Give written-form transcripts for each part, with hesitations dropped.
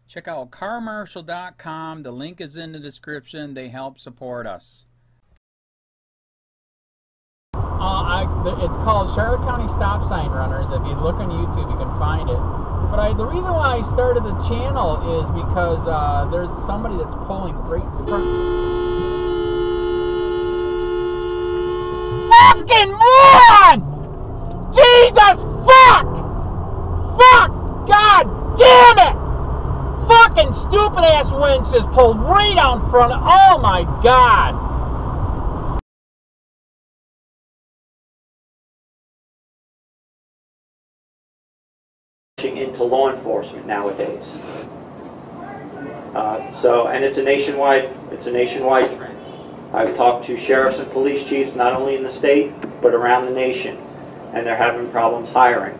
Check out carmarshal.com. The link is in the description. They help support us. It's called Charlotte County Stop Sign Runners. If you look on YouTube, you can find it. But the reason why I started the channel is because there's somebody that's pulling right in front. Fucking moron! Jesus fuck! Fuck! God damn it! Fucking stupid ass winch just pulled right out in front of. Oh my God! Into law enforcement nowadays. And it's a nationwide trend. I've talked to sheriffs and police chiefs not only in the state but around the nation, and they're having problems hiring.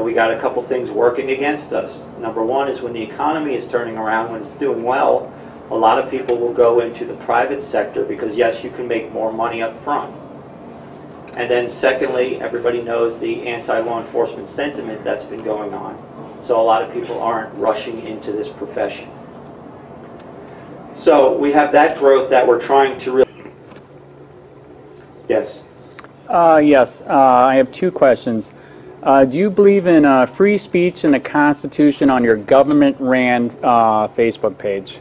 We got a couple things working against us. Number one is when the economy is turning around, when it's doing well, a lot of people will go into the private sector because yes, you can make more money up front. And then secondly, everybody knows the anti-law enforcement sentiment that's been going on. So a lot of people aren't rushing into this profession. So we have that growth that we're trying to really... Yes? Yes, I have two questions. Do you believe in free speech and the Constitution on your government-ran Facebook page?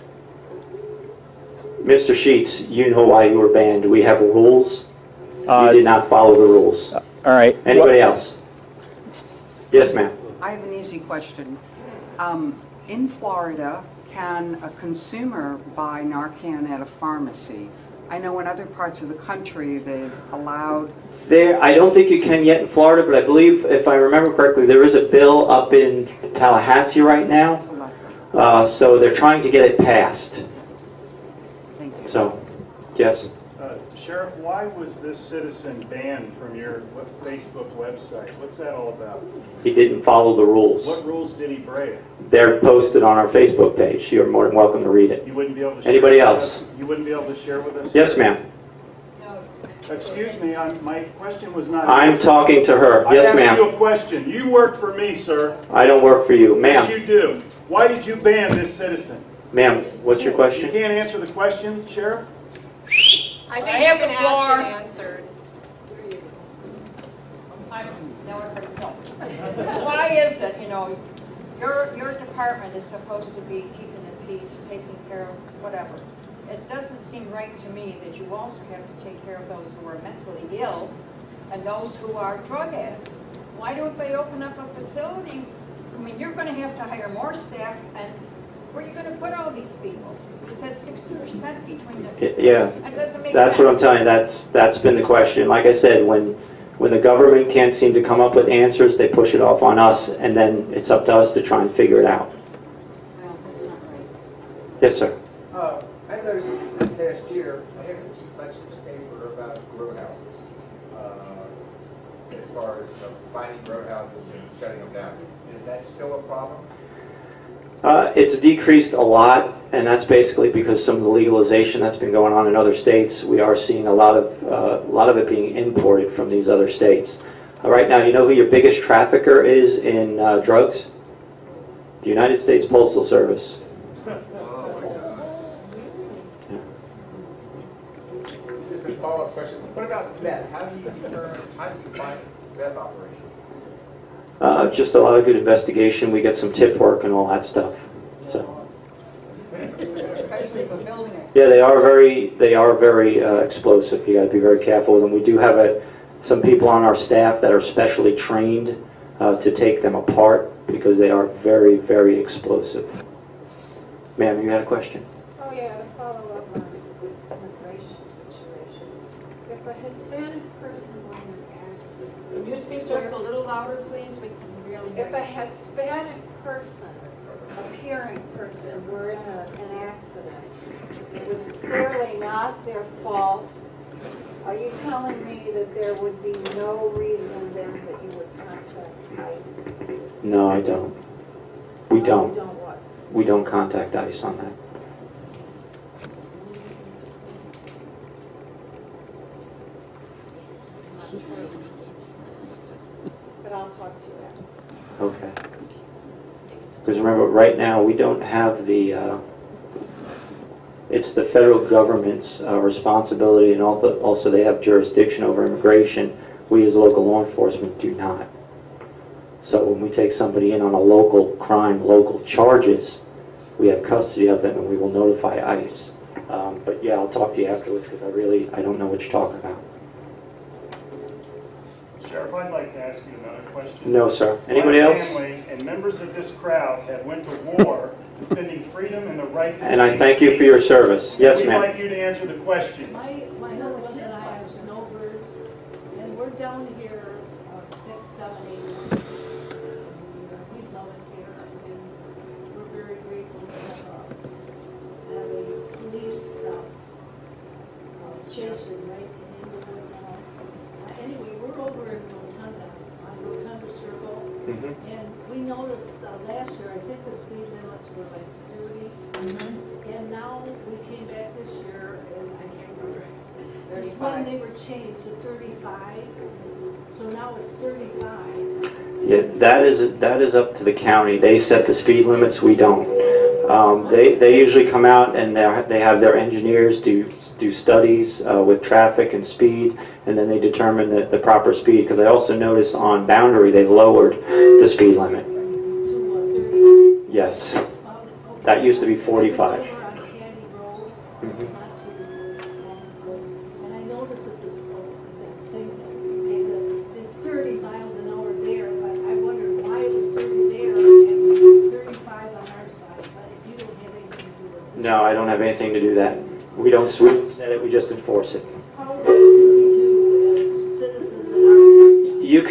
Mr. Sheets, you know why you were banned. We have rules. You did not follow the rules. All right. Anybody else? Yes, ma'am. I have an easy question. In Florida, can a consumer buy Narcan at a pharmacy? I know in other parts of the country they've allowed... I don't think you can yet in Florida, but I believe, if I remember correctly, there is a bill up in Tallahassee right now. So they're trying to get it passed. Thank you. So, yes? Sheriff, why was this citizen banned from your Facebook website? What's that all about? He didn't follow the rules. What rules did he break? They're posted on our Facebook page. You're more than welcome to read it. You wouldn't be able to share Anybody with else? us? You wouldn't be able to share with us? Yes, ma'am. Excuse me, my question was not... I'm talking to her. Yes, ma'am. I asked you a question. You work for me, sir. I don't work for you. Ma'am. Yes, you do. Why did you ban this citizen? Ma'am, what's your question? You can't answer the question, Sheriff? I think it's been asked and answered. Why is it, your department is supposed to be keeping the peace, taking care of whatever. It doesn't seem right to me that you also have to take care of those who are mentally ill and those who are drug addicts. Why don't they open up a facility? I mean, you're going to have to hire more staff, and where are you going to put all these people? You said 60% between the... Yeah, that doesn't make that's sense. what I'm telling you. That's been the question. Like I said, when the government can't seem to come up with answers, they push it off on us, and then it's up to us to try and figure it out. Well, that's not right. Yes, sir. I noticed this past year, I haven't seen much in the paper about roadhouses, as far as finding roadhouses and shutting them down. Is that still a problem? It's decreased a lot, and that's basically because some of the legalization that's been going on in other states. We are seeing a lot of it being imported from these other states. Right now, you know who your biggest trafficker is in drugs? The United States Postal Service. Just a follow-up question. What about meth? How do you find meth operations? Just a lot of good investigation. We get some tip work and all that stuff. So. Especially for building it. Yeah, they are very explosive. You got to be very careful with them. We do have some people on our staff that are specially trained to take them apart because they are very, very explosive. Ma'am, you had a question? Oh yeah, to follow up on this immigration situation. If a Hispanic person were in an accident, Can you speak just a little louder, please? We can really hear if you. a Hispanic person, appearing person, were in an accident, it was clearly not their fault. Are you telling me that there would be no reason then that you would contact ICE? No, I don't. We don't. You don't what? We don't contact ICE on that. But I'll talk to you after. Okay. Because remember, right now we don't have the, it's the federal government's responsibility, and also they have jurisdiction over immigration. We as local law enforcement do not. So when we take somebody in on a local crime, local charges, we have custody of them and we will notify ICE. But yeah, I'll talk to you afterwards because I don't know what you're talking about. Sheriff, I'd like to ask you another question. No, sir. Anybody else? My family and members of this crowd have went to war defending freedom and the right to And I thank you for your service. Yes, We'd ma'am. like you to answer the question. My husband and I are snowbirds, and we're down here 6, 7, 8 months. We love it here, and we're very grateful to have a police station right in Inglewood now. Anyway, we're over in Rotunda, on Rotunda Circle, and we noticed last year, I think the speed limits were like 30, and now we came back this year, and I can't remember. Just when they were changed to 35, so now it's 35. Yeah, that is up to the county. They set the speed limits. We don't. They usually come out and they have their engineers do studies with traffic and speed, and then they determine the proper speed. Because I also noticed on Boundary they lowered the speed limit. To 30. Yes, that used to be 45. Over on Candy Road, not too long, and I noticed with this road, that same thing, it's 30 miles an hour there, but I wondered why it was 30 there and 35 on our side, but if you don't have anything to do with it. No, I don't have anything to do that. We don't set it. We just enforce it. How do we do as citizens in our... You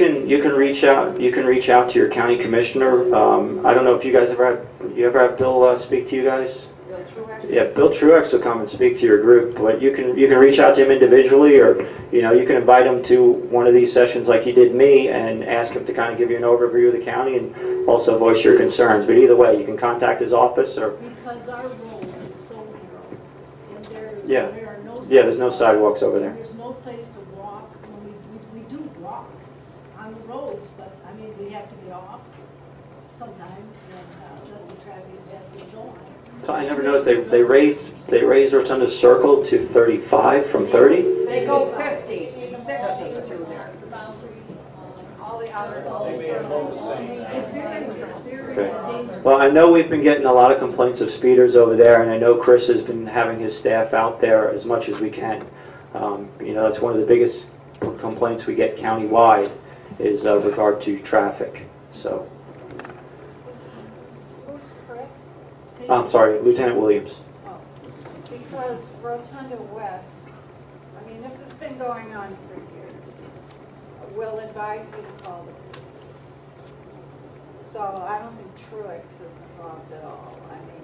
can reach out. You can reach out to your county commissioner. I don't know if you guys ever have Bill speak to you guys. Yeah, Bill Truex will come and speak to your group. But you can reach out to him individually, or you can invite him to one of these sessions like he did me, and ask him to kind of give you an overview of the county and also voice your concerns. But either way, you can contact his office or. Because our road is so narrow, and there are no Yeah, there's no sidewalks over there. There's no place to walk. We do walk on the roads, but I mean, we have to get off sometimes and let the traffic pass and so on. So I never noticed they raised Rotunda Circle to 35 from 30. They go 50 and 60 through there. All the other Okay. Well, I know we've been getting a lot of complaints of speeders over there, and I know Chris has been having his staff out there as much as we can. That's one of the biggest complaints we get countywide is regard to traffic. So. Who's Chris? I'm sorry, Lieutenant Williams. Oh, because Rotunda West, I mean, this has been going on for years. We'll advise you to call the police. So I don't think Truex is involved at all. I mean,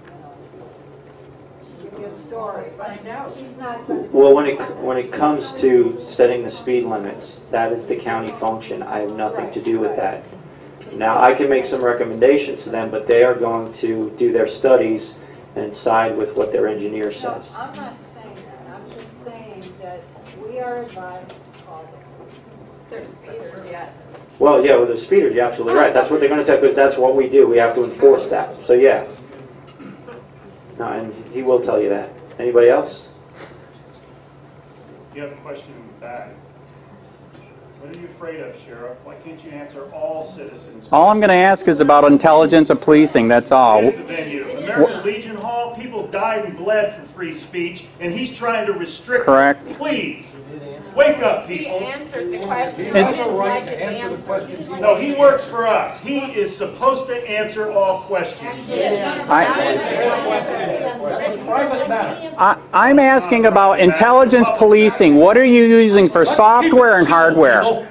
give me a story. Let's find out. He's not going to. Well, when it comes to setting the speed limits, that is the county function. I have nothing to do with that. Now, I can make some recommendations to them, but they are going to do their studies and side with what their engineer says. No, I'm not saying that. I'm just saying that we are advised to call the police. There's speeders, yes. Well, yeah, with the speeders, you're absolutely right. That's what they're going to say, because that's what we do. We have to enforce that. So, yeah. No, and he will tell you that. Anybody else? You have a question in the back. What are you afraid of, Sheriff? Why can't you answer all citizens? All I'm going to ask is about intelligence of policing, that's all. Here's the venue. American Legion Hall, people died and bled for free speech, and he's trying to restrict Correct. it. Please, wake up, He people. answered the question. It's- He didn't like his answer. No, he works for us. He is supposed to answer all questions. I'm asking about intelligence policing. What are you using for software and hardware?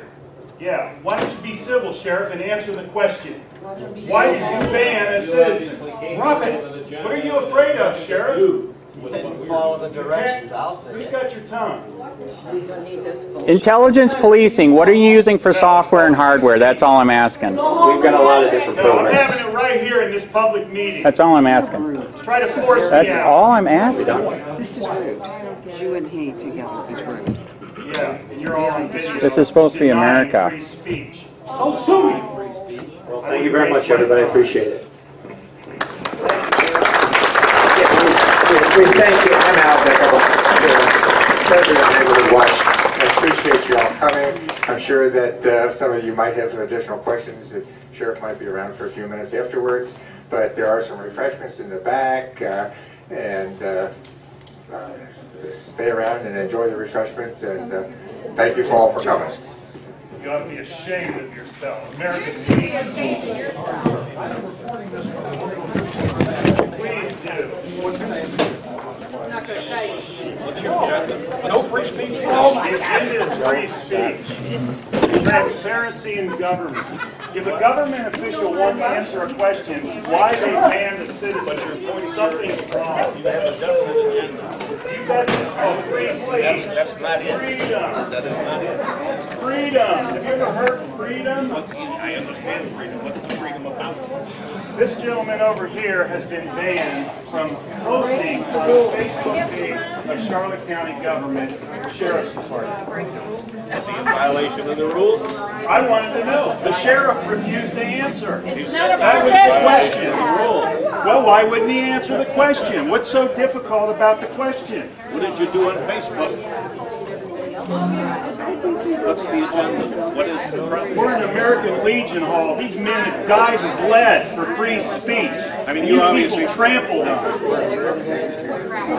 Yeah, why don't you be civil, Sheriff, and answer the question? Why did you ban a citizen? Drop it. What are you afraid of, Sheriff? Follow the directions, I'll say. Who's got your tongue? Intelligence policing, what are you using for software and hardware? That's all I'm asking. We've got a lot of different No, I'm programs. having it right here in this public meeting. That's all I'm asking. Try to force me That's out. all I'm asking. This is rude. You and he together is rude. Yeah, and you're all on video. This is supposed to be denying America. free speech. So sue me. Well, thank you very much, everybody. I appreciate it. We thank you. I'm Al Becker, President of Neighborhood Watch. I appreciate you all coming. I'm sure that some of you might have some additional questions. The sheriff might be around for a few minutes afterwards, but there are some refreshments in the back, and stay around and enjoy the refreshments, and thank you all for coming. You ought to be ashamed of yourself. American Be ashamed of yourself. Please do. I'm not going to tell you. No free speech. Oh my God. It is free speech. Transparency in government. If a government official won't answer a question, why they ban the citizen? Something's wrong. You got free speech. That's not it. Freedom. That is not it. Freedom. Have you ever heard of freedom? I understand freedom. What's the freedom about? This gentleman over here has been banned from posting on the Facebook page of Charlotte County Government Sheriff's Department. Is he in violation of the rules? I wanted to know. The sheriff refused to answer. It's none of That our was the business. question. Well, why wouldn't he answer the question? What's so difficult about the question? What did you do on Facebook? What's the agenda? What is the problem? We're in American Legion Hall. These men have died and bled for free speech. I mean, you you people obviously trampled on.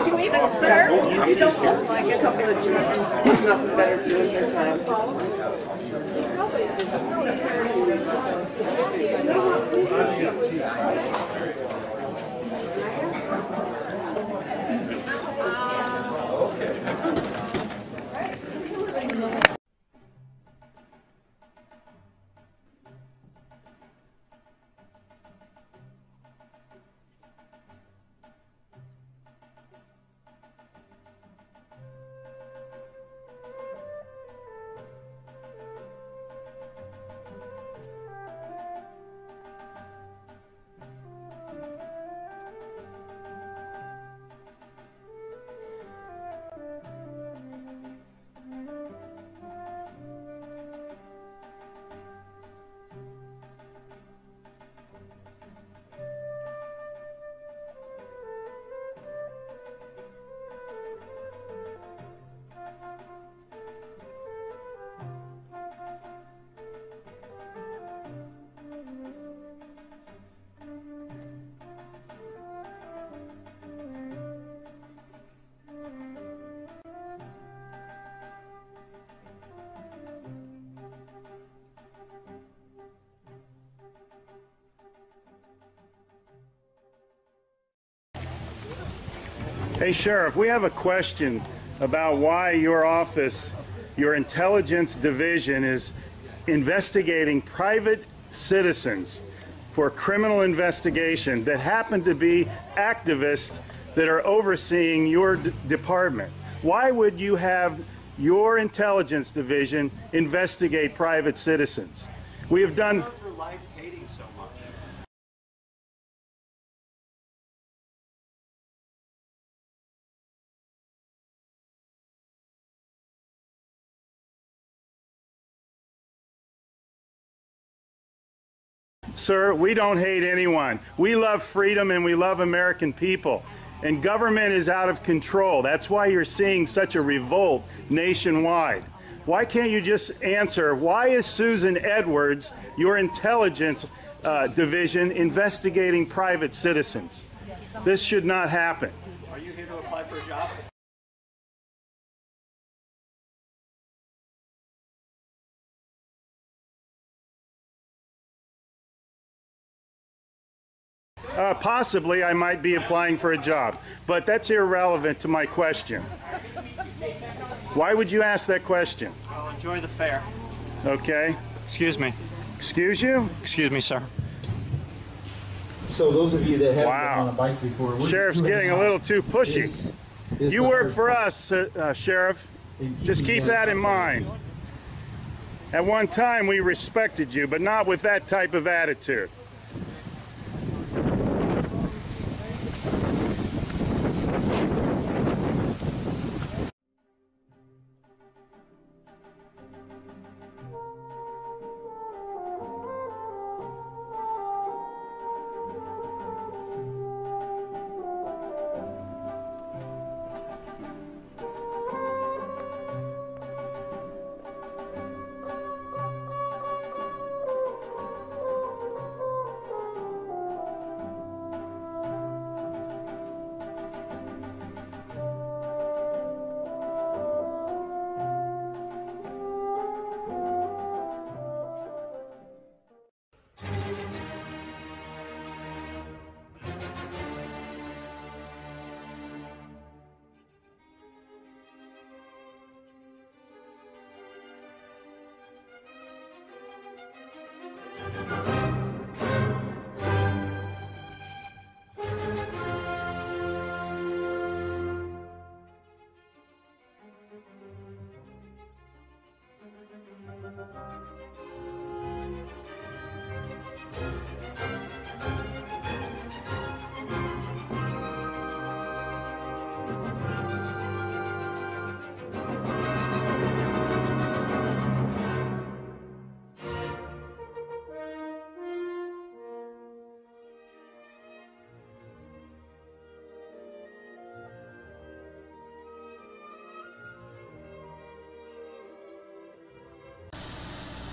Did you even serve? You don't look like a couple of jurors. There's nothing better doing your time. Hey, Sheriff, we have a question about why your office, your intelligence division, is investigating private citizens for criminal investigation that happen to be activists that are overseeing your department. Why would you have your intelligence division investigate private citizens? We have done... For life hating so much. Sir, we don't hate anyone. We love freedom and we love American people. And government is out of control. That's why you're seeing such a revolt nationwide. Why can't you just answer, why is Susan Edwards, your intelligence division, investigating private citizens? This should not happen. Are you here to apply for a job? Possibly I might be applying for a job, but that's irrelevant to my question. Why would you ask that question? Well, enjoy the fair. Okay. Excuse me. Excuse you? Excuse me, sir. So those of you that haven't Wow. been on a bike before, we're Sheriff's getting a little too pushy. is You the work hard for part. us, Sheriff. In Just keeping keep that in mind. At one time we respected you, but not with that type of attitude.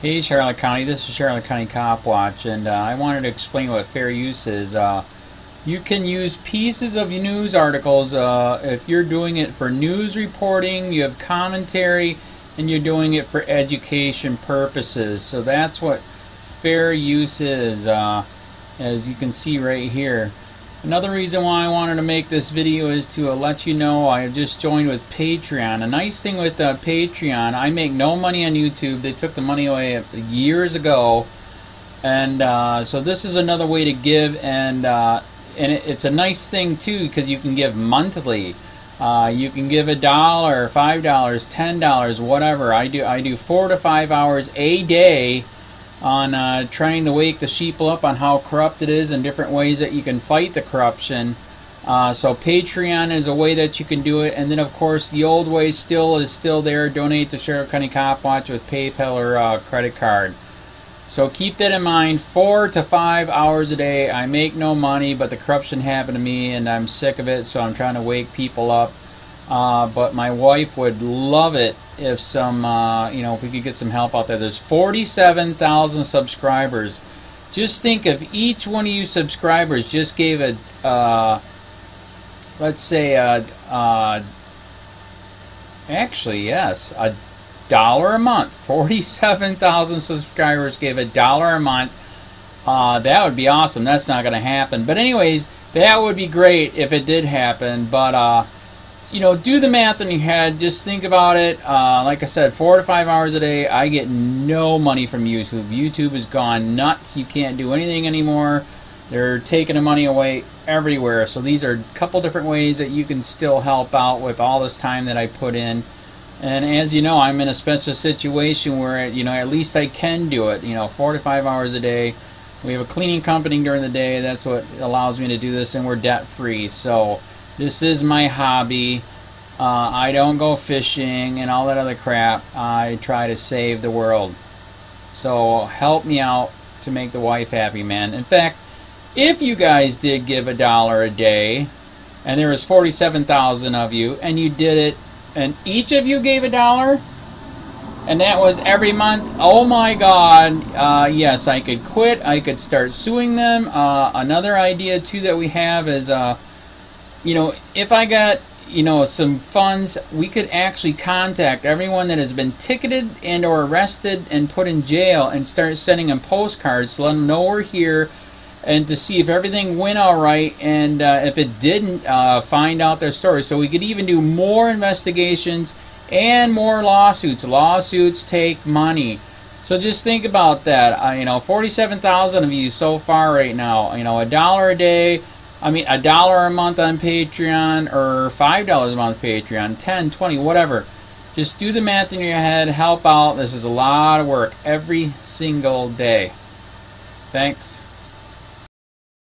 Hey Charlotte County, this is Charlotte County Cop Watch, and I wanted to explain what fair use is. You can use pieces of news articles if you're doing it for news reporting, you have commentary, and you're doing it for education purposes. So that's what fair use is, as you can see right here. Another reason why I wanted to make this video is to let you know I have just joined with Patreon. A nice thing with Patreon, I make no money on YouTube. They took the money away years ago, and so this is another way to give, and it's a nice thing too because you can give monthly. You can give $1, $5, $10, whatever. I do 4 to 5 hours a day on trying to wake the sheeple up on how corrupt it is and different ways that you can fight the corruption. So Patreon is a way that you can do it, and then of course the old way is still there. Donate to Charlotte County Cop Watch with PayPal or credit card. So keep that in mind. 4 to 5 hours a day. I make no money, but the corruption happened to me and I'm sick of it, so I'm trying to wake people up. But my wife would love it if if we could get some help out there. There's 47,000 subscribers. Just think if each one of you subscribers just gave let's say actually yes, $1 a month. 47,000 subscribers gave $1 a month. That would be awesome. That's not going to happen. But anyways, that would be great if it did happen. But do the math in your head. Just think about it. Like I said, 4 to 5 hours a day. I get no money from YouTube. YouTube has gone nuts. You can't do anything anymore. They're taking the money away everywhere. So these are a couple different ways that you can still help out with all this time that I put in. And as you know, I'm in a special situation where, at least I can do it. 4 to 5 hours a day. We have a cleaning company during the day. That's what allows me to do this, and we're debt free. So this is my hobby. I don't go fishing and all that other crap. I try to save the world. So help me out to make the wife happy, man. In fact, if you guys did give $1 a day, and there was 47,000 of you, and you did it, and each of you gave $1, and that was every month, oh my God, yes, I could quit. I could start suing them. Another idea too that we have is if I got some funds, we could actually contact everyone that has been ticketed and or arrested and put in jail and start sending them postcards to let them know we're here, and to see if everything went all right, and if it didn't, find out their story. So we could even do more investigations and more lawsuits. Lawsuits take money. So just think about that. 47,000 of you so far right now. $1 a day. $1 a month on Patreon, or $5 a month Patreon, 10, 20, whatever. Just do the math in your head, help out. This is a lot of work every single day. Thanks.